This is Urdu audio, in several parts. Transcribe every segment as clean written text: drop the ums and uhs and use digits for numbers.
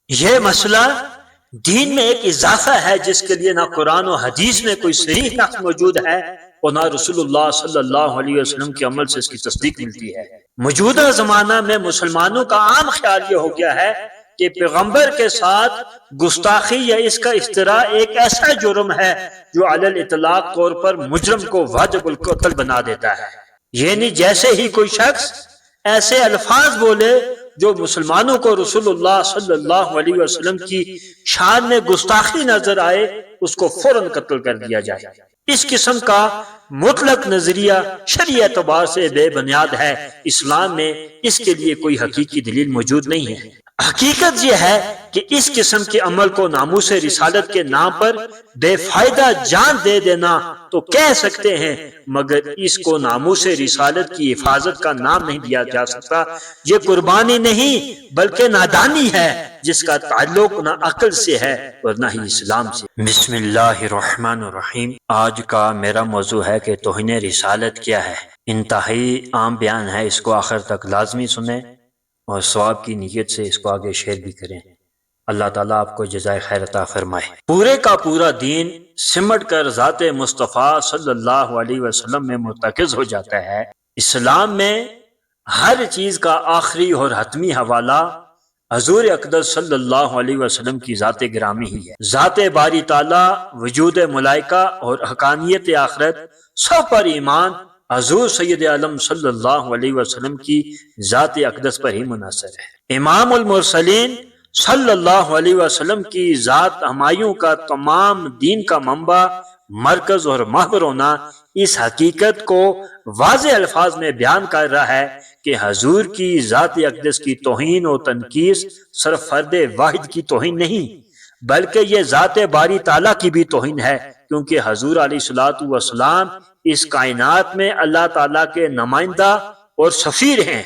یہ مسئلہ دین میں ایک اضافہ ہے جس کے لیے نہ قرآن و حدیث میں کوئی صریح نص موجود ہے اور نہ رسول اللہ صلی اللہ علیہ وسلم کے عمل سے اس کی تصدیق ملتی ہے۔ موجودہ زمانہ میں مسلمانوں کا عام خیال یہ ہو گیا ہے کہ پیغمبر کے ساتھ گستاخی یا اس کا افتراء ایک ایسا جرم ہے جو علی الاطلاق طور پر مجرم کو واجب القتل بنا دیتا ہے، یعنی جیسے ہی کوئی شخص ایسے الفاظ بولے جو مسلمانوں کو رسول اللہ صلی اللہ علیہ وسلم کی شان میں گستاخی نظر آئے اس کو فوراً قتل کر دیا جائے۔ اس قسم کا مطلق نظریہ شرعی اعتبار سے بے بنیاد ہے، اسلام میں اس کے لیے کوئی حقیقی دلیل موجود نہیں ہے۔ حقیقت یہ ہے کہ اس قسم کے عمل کو ناموس رسالت کے نام پر بے فائدہ جان دے دینا تو کہہ سکتے ہیں، مگر اس کو ناموس رسالت کی حفاظت کا نام نہیں دیا جا سکتا۔ یہ قربانی نہیں بلکہ نادانی ہے جس کا تعلق نہ عقل سے ہے اور نہ ہی اسلام سے۔ بسم اللہ الرحمن الرحیم۔ آج کا میرا موضوع ہے کہ توہین رسالت کیا ہے۔ انتہائی عام بیان ہے، اس کو آخر تک لازمی سنیں اور ثواب کی نیت سے اس کو آگے شیئر بھی کریں۔ اللہ تعالیٰ آپ کو جزائے خیر عطا فرمائے۔ پورے کا پورا دین سمٹ کر ذات مصطفیٰ صلی اللہ علیہ وسلم میں مرتکز ہو جاتا ہے۔ اسلام میں ہر چیز کا آخری اور حتمی حوالہ حضور اقدس صلی اللہ علیہ وسلم کی ذات گرامی ہی ہے۔ ذات باری تعالیٰ، وجود ملائکہ اور حقانیت آخرت سب پر ایمان حضور سید عالم صلی اللہ علیہ وسلم کی ذات اقدس پر ہی منحصر ہے۔ امام المرسلین صلی اللہ علیہ وسلم کی ذات ہمایوں کا تمام دین کا منبع، مرکز اور محور ہونا اس حقیقت کو واضح الفاظ میں بیان کر رہا ہے کہ حضور کی ذات اقدس کی توہین و تنقیص صرف فرد واحد کی توہین نہیں بلکہ یہ ذات باری تعالیٰ کی بھی توہین ہے، کیونکہ حضور علیہ الصلوۃ والسلام اس کائنات میں اللہ تعالیٰ کے نمائندہ اور سفیر ہیں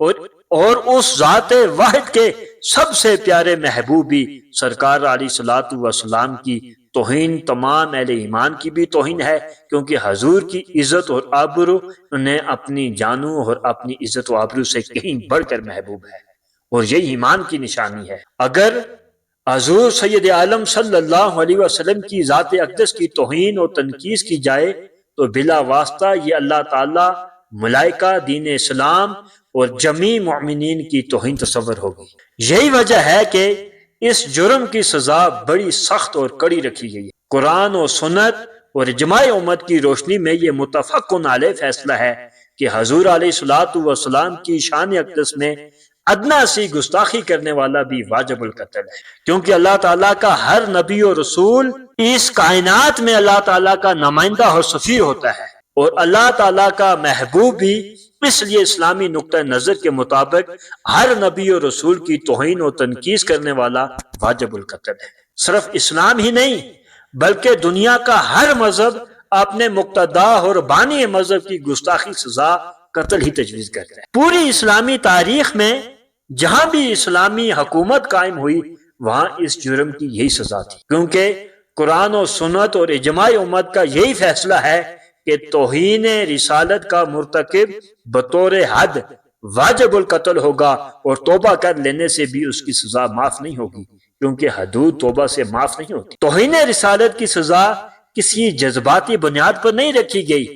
اور اس ذات واحد کے سب سے پیارے محبوب بھی سرکار علیہ الصلوۃ والسلام کی توہین تمام اہل ایمان کی بھی توہین ہے، کیونکہ حضور کی عزت اور آبرو انہیں اپنی جانوں اور اپنی عزت و آبرو سے کہیں بڑھ کر محبوب ہے اور یہی ایمان کی نشانی ہے۔ اگر حضور سید عالم صلی اللہ علیہ وسلم کی ذات اقدس کی توہین اور تنقیص کی جائے تو بلا واسطہ یہ اللہ تعالی، ملائکہ، دین اسلام اور جمیع مومنین کی توہین تصور ہوگی۔ یہی وجہ ہے کہ اس جرم کی سزا بڑی سخت اور کڑی رکھی گئی ہے۔ قرآن و سنت اور اجماع امت کی روشنی میں یہ متفق علیہ فیصلہ ہے کہ حضور علیہ الصلوۃ والسلام کی شان اقدس میں ادنا سی گستاخی کرنے والا بھی واجب القتل ہے، کیونکہ اللہ تعالیٰ کا ہر نبی و رسول اس کائنات میں اللہ تعالیٰ کا نمائندہ اور سفیر ہوتا ہے اور اللہ تعالیٰ کا محبوب بھی، اس لیے اسلامی نقطہ نظر کے مطابق ہر نبی و رسول کی توہین و تنقیص کرنے والا واجب القتل ہے۔ صرف اسلام ہی نہیں بلکہ دنیا کا ہر مذہب اپنے مقتدا اور بانی مذہب کی گستاخی سزا قتل ہی تجویز کرتا ہے۔ پوری اسلامی تاریخ میں جہاں بھی اسلامی حکومت قائم ہوئی وہاں اس جرم کی یہی سزا تھی، کیونکہ قرآن و سنت اور اجماع امت کا یہی فیصلہ ہے کہ توہین رسالت کا مرتکب بطور حد واجب القتل ہوگا اور توبہ کر لینے سے بھی اس کی سزا معاف نہیں ہوگی، کیونکہ حدود توبہ سے معاف نہیں ہوتی۔ توہین رسالت کی سزا کسی جذباتی بنیاد پر نہیں رکھی گئی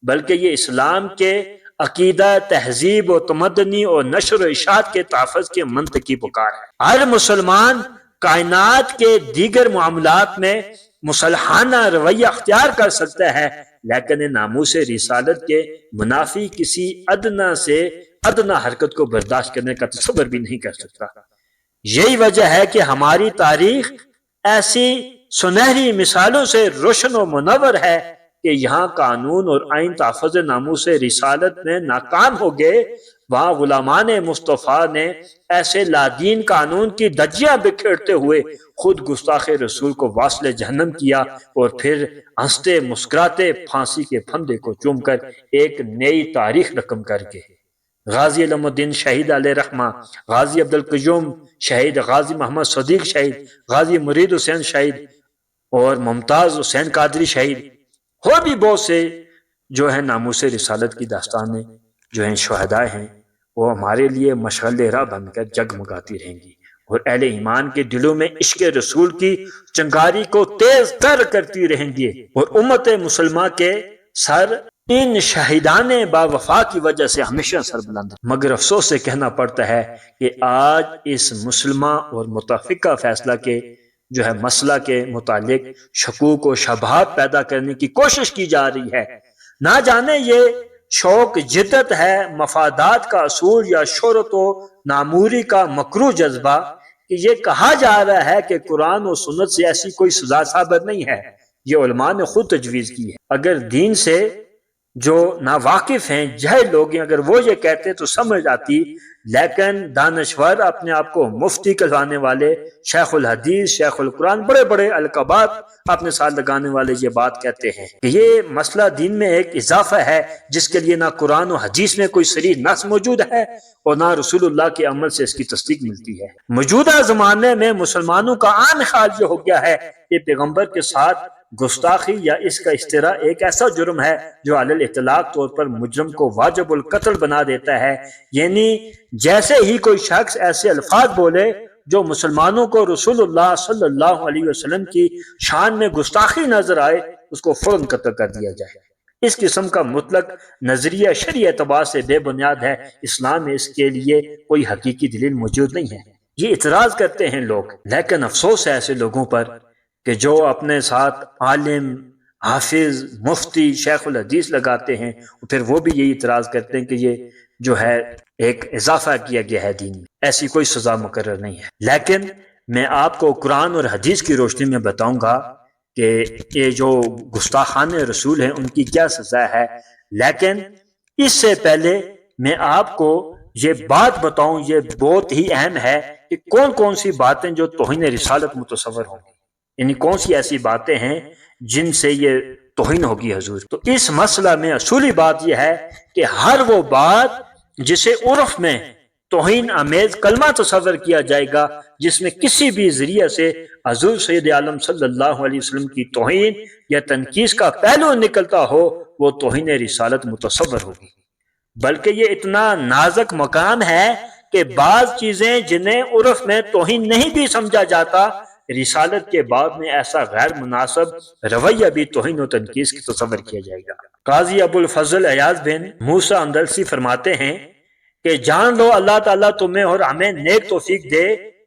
بلکہ یہ اسلام کے عقیدہ، تہذیب و تمدنی اور نشر و اشاعت کے تحفظ کے منطقی پکار ہے۔ ہر مسلمان کائنات کے دیگر معاملات میں مصلحانہ رویہ اختیار کر سکتا ہے، لیکن ناموس رسالت کے منافی کسی ادنا سے ادنا حرکت کو برداشت کرنے کا تصور بھی نہیں کر سکتا۔ یہی وجہ ہے کہ ہماری تاریخ ایسی سنہری مثالوں سے روشن و منور ہے کہ یہاں قانون اور آئین تحفظ ناموس رسالت میں ناکام ہو گئے، وہاں غلامان مصطفیٰ نے ایسے لادین قانون کی دجیاں بکھیرتے ہوئے خود گستاخ رسول کو واصل جہنم کیا اور پھر ہنستے مسکراتے پھانسی کے پھندے کو چوم کر ایک نئی تاریخ رقم کر کے غازی علم الدین شہید علیہ رحمہ، غازی عبدالقیوم شہید، غازی محمد صدیق شہید، غازی مرید حسین شہید اور ممتاز حسین قادری شہید، اور بھی بہت سے جو ہیں ناموس رسالت کی داستانیں جو ہیں شہداء ہیں، وہ ہمارے لیے مشعل راہ بن کر جگمگاتی رہیں گی اور اہل ایمان کے دلوں میں عشق رسول کی چنگاری کو تیز تر کرتی رہیں گی، اور امت مسلمہ کے سر ان شہیدان با وفا کی وجہ سے ہمیشہ سر بلند۔ مگر افسوس سے کہنا پڑتا ہے کہ آج اس مسلمہ اور متفقہ فیصلہ کے جو ہے مسئلہ کے متعلق شکوک و شبہات پیدا کرنے کی کوشش کی جا رہی ہے۔ نہ جانے یہ شوق جدت ہے، مفادات کا اصول، یا شہرت و ناموری کا مکروہ جذبہ، کہ یہ کہا جا رہا ہے کہ قرآن و سنت سے ایسی کوئی سزا ثابت نہیں ہے۔ یہ علماء نے خود تجویز کی ہے۔ اگر دین سے جو ناواقف ہیں، جاہل لوگ ہیں، اگر وہ یہ کہتے تو سمجھ آتی، لیکن دانشور اپنے آپ کو مفتی کہلانے والے، شیخ الحدیث، شیخ القرآن، بڑے بڑے القابات اپنے ساتھ لگانے والے یہ بات کہتے ہیں کہ یہ مسئلہ دین میں ایک اضافہ ہے جس کے لیے نہ قرآن و حدیث میں کوئی صریح نص موجود ہے اور نہ رسول اللہ کے عمل سے اس کی تصدیق ملتی ہے۔ موجودہ زمانے میں مسلمانوں کا عام خیال یہ ہو گیا ہے کہ پیغمبر کے ساتھ گستاخی یا اس کا اشتراء ایک ایسا جرم ہے جو علی الاطلاق طور پر مجرم کو واجب القتل بنا دیتا ہے، یعنی جیسے ہی کوئی شخص ایسے الفاظ بولے جو مسلمانوں کو رسول اللہ صلی اللہ علیہ وسلم کی شان میں گستاخی نظر آئے، اس کو فوراً قتل کر دیا جائے۔ اس قسم کا مطلق نظریہ شرعی اعتبار سے بے بنیاد ہے، اسلام میں اس کے لیے کوئی حقیقی دلیل موجود نہیں ہے۔ یہ اعتراض کرتے ہیں لوگ، لیکن افسوس ہے ایسے لوگوں پر کہ جو اپنے ساتھ عالم، حافظ، مفتی، شیخ الحدیث لگاتے ہیں، پھر وہ بھی یہی اعتراض کرتے ہیں کہ یہ جو ہے ایک اضافہ کیا گیا ہے دین میں، ایسی کوئی سزا مقرر نہیں ہے۔ لیکن میں آپ کو قرآن اور حدیث کی روشنی میں بتاؤں گا کہ یہ جو گستاخان رسول ہیں ان کی کیا سزا ہے، لیکن اس سے پہلے میں آپ کو یہ بات بتاؤں، یہ بہت ہی اہم ہے کہ کون کون سی باتیں جو توہین رسالت متصور ہوں گی، یعنی کون سی ایسی باتیں ہیں جن سے یہ توہین ہوگی حضور۔ تو اس مسئلہ میں اصولی بات یہ ہے کہ ہر وہ بات جسے عرف میں توہین آمیز کلمہ تصور کیا جائے گا، جس میں کسی بھی ذریعے سے حضور سید عالم صلی اللہ علیہ وسلم کی توہین یا تنقیص کا پہلو نکلتا ہو، وہ توہین رسالت متصور ہوگی۔ بلکہ یہ اتنا نازک مقام ہے کہ بعض چیزیں جنہیں عرف میں توہین نہیں بھی سمجھا جاتا، رسالت کے بعد میں ایسا غیر مناسب رویہ بھی توہین و تنقیص کی تصور کیا جائے گا۔ قاضی ابو الفضل ایاز بن موسیٰ اندلسی فرماتے ہیں کہ جان لو اللہ تعالیٰ تمہیں اور ہمیں نیک توفیق دے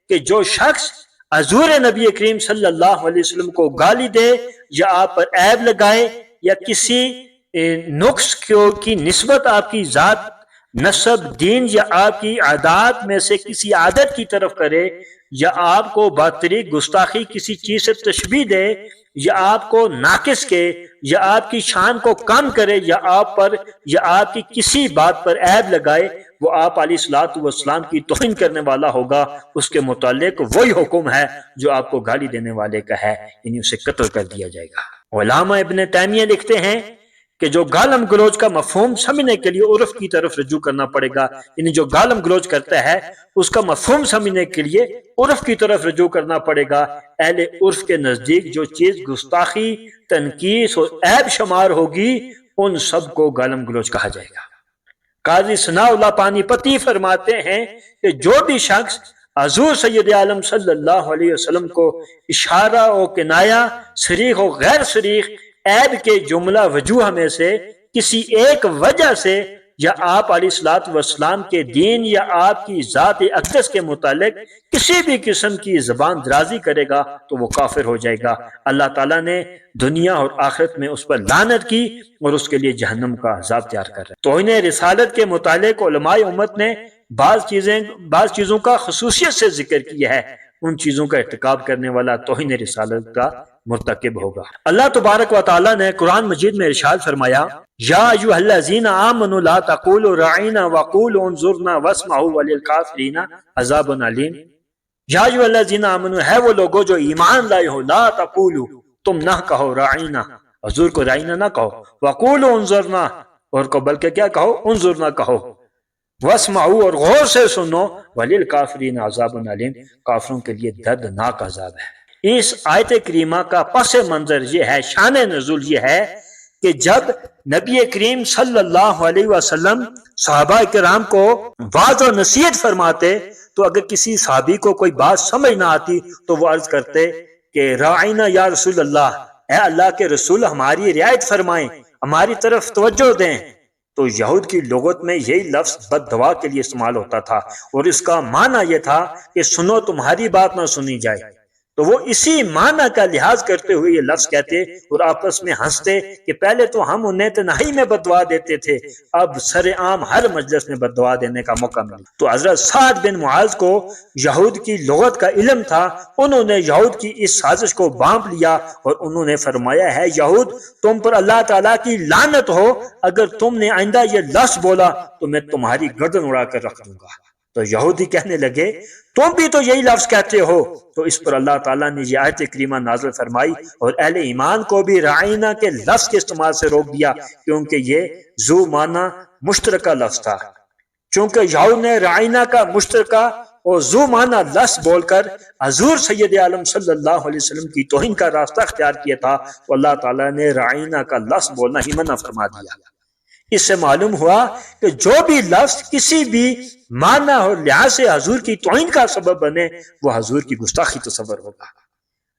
کہ جو شخص حضور نبی کریم صلی اللہ علیہ وسلم کو گالی دے یا آپ پر عیب لگائے یا کسی نقص کی نسبت آپ کی ذات، نسب، دین یا آپ کی عادات میں سے کسی عادت کی طرف کرے، یا آپ کو بطریق گستاخی کسی چیز سے تشبیہ دے، یا آپ کو ناقص کے، یا آپ کی شان کو کم کرے، یا آپ پر یا آپ کی کسی بات پر عیب لگائے، وہ آپ علیہ الصلوۃ والسلام کی توہین کرنے والا ہوگا۔ اس کے متعلق وہی حکم ہے جو آپ کو گالی دینے والے کا ہے، یعنی اسے قتل کر دیا جائے گا۔ علامہ ابن تیمیہ لکھتے ہیں کہ جو گالم گلوچ کا مفہوم سمجھنے کے لیے عرف کی طرف رجوع کرنا پڑے گا، یعنی جو گالم گلوچ کرتا ہے اس کا مفہوم سمجھنے کے لیے عرف کی طرف رجوع کرنا پڑے گا۔ اہل عرف کے نزدیک جو چیز گستاخی، تنقیص اور عیب شمار ہوگی، ان سب کو گالم گلوچ کہا جائے گا۔ قاضی ثناء اللہ پانی پتی فرماتے ہیں کہ جو بھی شخص حضور سید عالم صلی اللہ علیہ وسلم کو اشارہ و کنایہ، صریح و غیر صریح عیب کے جملہ وجوہ میں سے کسی ایک وجہ سے، یا آپ علیہ الصلوۃ والسلام کے دین یا آپ کی ذات اقدس کے متعلق کسی بھی قسم کی زبان درازی کرے گا تو وہ کافر ہو جائے گا۔ اللہ تعالیٰ نے دنیا اور آخرت میں اس پر لعنت کی اور اس کے لیے جہنم کا عذاب تیار کر رہا ہے۔ توہین رسالت کے متعلق علماء امت نے بعض چیزوں کا خصوصیت سے ذکر کیا ہے، ان چیزوں کا ارتکاب کرنے والا توہین رسالت کا مرتکب ہوگا۔ اللہ تبارک و تعالیٰ نے قرآن مجید میں ارشاد فرمایا، یا ایھا الذین آمنوا لا تقولوا راعینا وقولوا انظرنا واسمعوا وللکافرین عذاب علیم۔ یا ایھا الذین آمنوا، ہے وہ لوگوں جو ایمان لائے ہو، لا تقولوا، تم نہ کہو راعینا، حضور کو راعینا نہ کہو، وقولوا انظرنا، اور کو بلکہ کیا کہو، انظرنا کہو، واسمعوا، اور غور سے سنو، وللکافرین عذاب علیم، کافروں کے لیے دردناک عذاب ہے۔ اس آیت کریمہ کا پس منظر یہ ہے، شان نزول یہ ہے کہ جب نبی کریم صلی اللہ علیہ وسلم صحابہ کرام کو وعظ و نصیحت فرماتے تو اگر کسی صحابی کو کوئی بات سمجھ نہ آتی تو وہ عرض کرتے کہ رعینا یا رسول اللہ، اے اللہ کے رسول ہماری رعایت فرمائیں، ہماری طرف توجہ دیں۔ تو یہود کی لغت میں یہی لفظ بد دعا کے لیے استعمال ہوتا تھا، اور اس کا معنی یہ تھا کہ سنو تمہاری بات نہ سنی جائے۔ تو وہ اسی معنی کا لحاظ کرتے ہوئے یہ لفظ کہتے اور آپس میں ہنستے کہ پہلے تو ہم انہیں تنہائی میں بد دعا دیتے تھے، اب سر عام ہر مجلس میں بد دعا دینے کا موقع ملا۔ تو حضرت سعد بن معاذ کو یہود کی لغت کا علم تھا، انہوں نے یہود کی اس سازش کو بانپ لیا اور انہوں نے فرمایا ہے یہود تم پر اللہ تعالیٰ کی لعنت ہو، اگر تم نے آئندہ یہ لفظ بولا تو میں تمہاری گردن اڑا کر رکھ دوں گا۔ تو یہودی کہنے لگے تم بھی تو یہی لفظ کہتے ہو۔ تو اس پر اللہ تعالیٰ نے یہ آیت کریمہ نازل فرمائی اور اہل ایمان کو بھی رعینا کے لفظ کے استعمال سے روک دیا، کیونکہ یہ ذو معنی مشترکہ لفظ تھا۔ چونکہ یہود نے رعینا کا مشترکہ اور ذو معنی لفظ بول کر حضور سید عالم صلی اللہ علیہ وسلم کی توہین کا راستہ اختیار کیا تھا، تو اللہ تعالیٰ نے رعینا کا لفظ بولنا ہی منع فرما دیا۔ اس سے معلوم ہوا کہ جو بھی لفظ کسی بھی معنی اور لحاظ سے حضور کی توہین کا سبب بنے وہ حضور کی گستاخی تصور ہوگا۔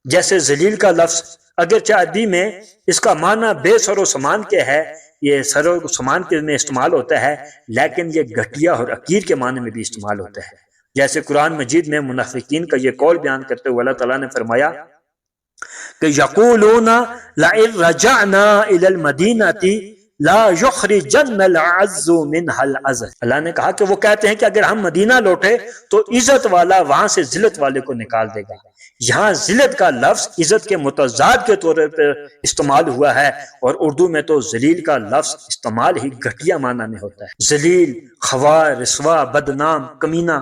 جیسے ذلیل کا لفظ اگرچہ عربی میں اس کا معنی بے سر و سامان کے ہے، یہ سر و سامان کے میں استعمال ہوتا ہے، لیکن یہ گھٹیا اور حقیر کے معنی میں بھی استعمال ہوتا ہے۔ جیسے قرآن مجید میں منافقین کا یہ قول بیان کرتے ہوئے اللہ تعالیٰ نے فرمایا کہ یقولون لئن رجعنا الی المدینۃ لا یخرجن العز منها الاذل، اللہ نے کہا کہ وہ کہتے ہیں کہ اگر ہم مدینہ لوٹے تو عزت والا وہاں سے ذلت والے کو نکال دے گا۔ یہاں ذلت کا لفظ عزت کے متضاد کے طور پر استعمال ہوا ہے، اور اردو میں تو ذلیل کا لفظ استعمال ہی گھٹیا معنی میں ہوتا ہے، ذلیل، خوار، رسوا، بدنام، کمینہ۔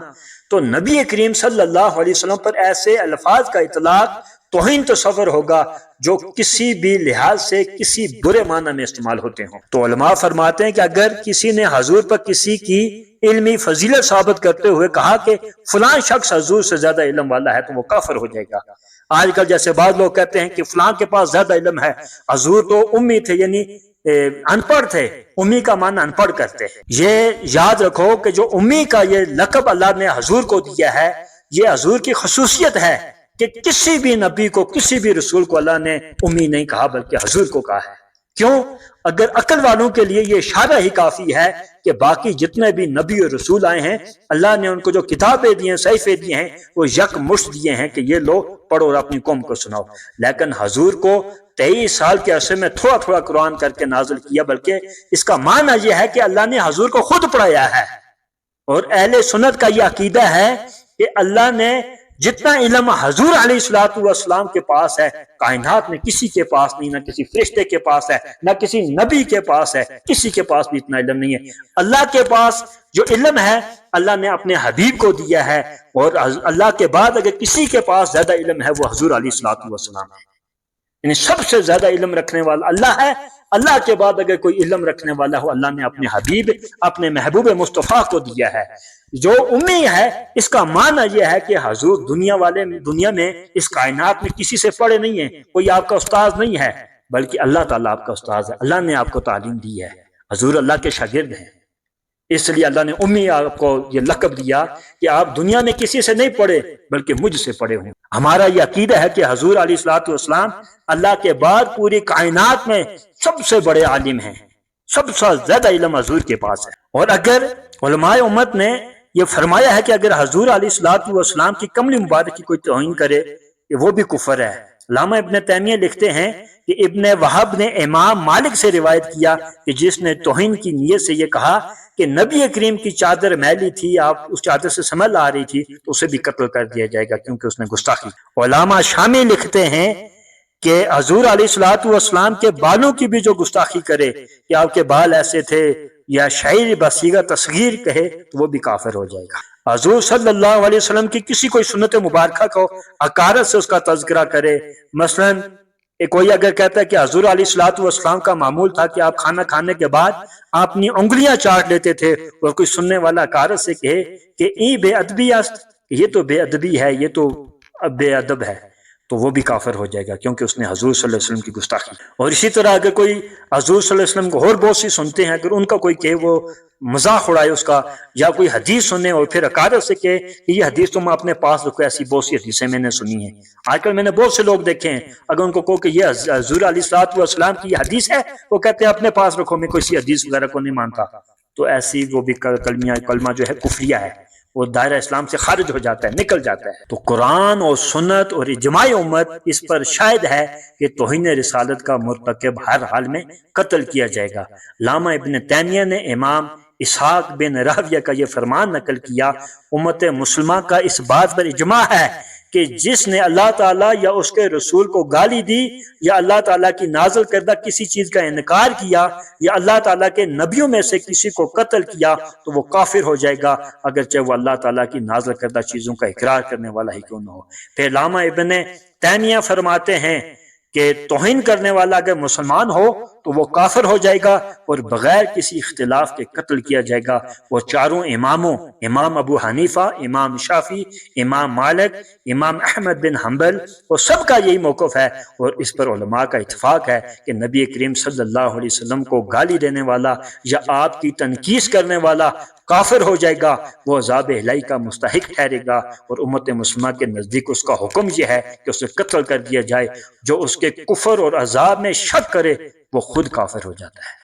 تو نبی کریم صلی اللہ علیہ وسلم پر ایسے الفاظ کا اطلاق توہین تصور ہوگا جو کسی بھی لحاظ سے کسی برے معنی میں استعمال ہوتے ہوں۔ تو علماء فرماتے ہیں کہ اگر کسی نے حضور پر کسی کی علمی فضیلت ثابت کرتے ہوئے کہا کہ فلاں شخص حضور سے زیادہ علم والا ہے تو وہ کافر ہو جائے گا۔ آج کل جیسے بعض لوگ کہتے ہیں کہ فلاں کے پاس زیادہ علم ہے، حضور تو امی تھے، یعنی ان پڑھ تھے، امی کا معنی ان پڑھ کرتے ہیں۔ یہ یاد رکھو کہ جو امی کا یہ لقب اللہ نے حضور کو دیا ہے، یہ حضور کی خصوصیت ہے کہ کسی بھی نبی کو، کسی بھی رسول کو اللہ نے امی نہیں کہا بلکہ حضور کو کہا ہے۔ کیوں؟ اگر عقل والوں کے لیے یہ اشارہ ہی کافی ہے کہ باقی جتنے بھی نبی اور رسول آئے ہیں اللہ نے ان کو جو کتابیں دی ہیں، صحیفے دیے ہیں، وہ یک مشت دیے ہیں کہ یہ لو پڑھو اور اپنی قوم کو سناؤ۔ لیکن حضور کو 23 سال کے عرصے میں تھوڑا تھوڑا قرآن کر کے نازل کیا، بلکہ اس کا معنی یہ ہے کہ اللہ نے حضور کو خود پڑھایا ہے۔ اور اہل سنت کا یہ عقیدہ ہے کہ اللہ نے جتنا علم حضور علیہ الصلوۃ والسلام کے پاس ہے کائنات میں کسی کے پاس نہیں، نہ کسی فرشتے کے پاس ہے، نہ کسی نبی کے پاس ہے، کسی کے پاس بھی اتنا علم نہیں ہے۔ اللہ کے پاس جو علم ہے اللہ نے اپنے حبیب کو دیا ہے، اور اللہ کے بعد اگر کسی کے پاس زیادہ علم ہے وہ حضور علیہ الصلوۃ والسلام ہے، یعنی سب سے زیادہ علم رکھنے والا اللہ ہے۔ اللہ کے بعد اگر کوئی علم رکھنے والا ہو اللہ نے اپنے حبیب، اپنے محبوب مصطفیٰ کو دیا ہے۔ جو امی ہے اس کا معنی یہ ہے کہ حضور دنیا میں اس کائنات میں کسی سے پڑھے نہیں ہیں، کوئی آپ کا استاذ نہیں ہے، بلکہ اللہ تعالیٰ آپ کا استاذ ہے، اللہ نے آپ کو تعلیم دی ہے، حضور اللہ کے شاگرد ہیں۔ اس لیے اللہ نے امی آپ کو یہ لقب دیا کہ آپ دنیا میں کسی سے نہیں پڑھے بلکہ مجھ سے پڑھے ہوں۔ ہمارا یہ عقیدہ ہے کہ حضور علیہ الصلوۃ والسلام اللہ کے بعد پوری کائنات میں سب سے بڑے عالم ہیں، سب سے زیادہ علم حضور کے پاس ہے۔ اور اگر علماء امت نے یہ فرمایا ہے کہ اگر حضور علیہ الصلوۃ والسلام کی کملی مبارک کی کوئی توہین کرے کہ وہ بھی کفر ہے۔ علامہ ابن تیمیہ لکھتے ہیں کہ ابن وہب نے امام مالک سے روایت کیا کہ جس نے توہین کی نیت سے یہ کہا کہ نبی کریم کی چادر میلی تھی، آپ اس چادر سے سمیل آ رہی تھی، تو اسے بھی قتل کر دیا جائے گا کیونکہ اس نے گستاخی۔ علامہ شامی لکھتے ہیں کہ حضور علیہ الصلوۃ والسلام کے بالوں کی بھی جو گستاخی کرے کہ آپ کے بال ایسے تھے یا شعر بصیغہ تصغیر کہے تو وہ بھی کافر ہو جائے گا۔ حضور صلی اللہ علیہ وسلم کی کسی کوئی سنت مبارکہ کو حقارت سے اس کا تذکرہ کرے، مثلا کوئی اگر کہتا ہے کہ حضور علیہ الصلوۃ والسلام کا معمول تھا کہ آپ کھانا کھانے کے بعد اپنی انگلیاں چاٹ لیتے تھے، اور کوئی سننے والا حقارت سے کہے کہ ای بے ادبی است، یہ تو بے ادبی ہے، یہ تو بے ادب ہے، تو وہ بھی کافر ہو جائے گا، کیونکہ اس نے حضور صلی اللہ علیہ وسلم کی گستاخی۔ اور اسی طرح اگر کوئی حضور صلی اللہ علیہ وسلم کو اور بہت سی سنتے ہیں، اگر ان کا کوئی کہ وہ مذاق اڑائے اس کا، یا کوئی حدیث سنے اور پھر حقارت سے کہ یہ حدیث تم اپنے پاس رکھو، ایسی بہت سی حدیثیں میں نے سنی ہیں۔ آج کل میں نے بہت سے لوگ دیکھے ہیں، اگر ان کو کہو کہ یہ حضور علیہ الصلوۃ والسلام کی یہ حدیث ہے، وہ کہتے ہیں اپنے پاس رکھو، میں کوئی سی حدیث وغیرہ کو نہیں مانتا۔ تو ایسی وہ بھی کلمہ جو ہے کفریہ ہے، وہ دائرہ اسلام سے خارج ہو جاتا ہے، نکل جاتا ہے۔ تو قرآن اور سنت اور اجماع امت اس پر شاہد ہے کہ توہین رسالت کا مرتکب ہر حال میں قتل کیا جائے گا۔ علامہ ابن تیمیہ نے امام اسحاق بن راہویہ کا یہ فرمان نقل کیا، امت مسلمہ کا اس بات پر اجماع ہے کہ جس نے اللہ تعالیٰ یا اس کے رسول کو گالی دی، یا اللہ تعالیٰ کی نازل کردہ کسی چیز کا انکار کیا، یا اللہ تعالیٰ کے نبیوں میں سے کسی کو قتل کیا، تو وہ کافر ہو جائے گا، اگرچہ وہ اللہ تعالیٰ کی نازل کردہ چیزوں کا اقرار کرنے والا ہی کیوں نہ ہو۔ پھر علامہ ابن تیمیہ فرماتے ہیں کہ توہین کرنے والا اگر مسلمان ہو تو وہ کافر ہو جائے گا اور بغیر کسی اختلاف کے قتل کیا جائے گا۔ وہ چاروں اماموں، امام ابو حنیفہ، امام شافعی، امام مالک، امام احمد بن حنبل، وہ سب کا یہی موقف ہے، اور اس پر علماء کا اتفاق ہے کہ نبی کریم صلی اللہ علیہ وسلم کو گالی دینے والا یا آپ کی تنقیص کرنے والا کافر ہو جائے گا، وہ عذاب الہی کا مستحق ٹھہرے گا، اور امت مسلمہ کے نزدیک اس کا حکم یہ ہے کہ اسے قتل کر دیا جائے۔ جو اس کے کفر اور عذاب میں شک کرے وہ خود کافر ہو جاتا ہے۔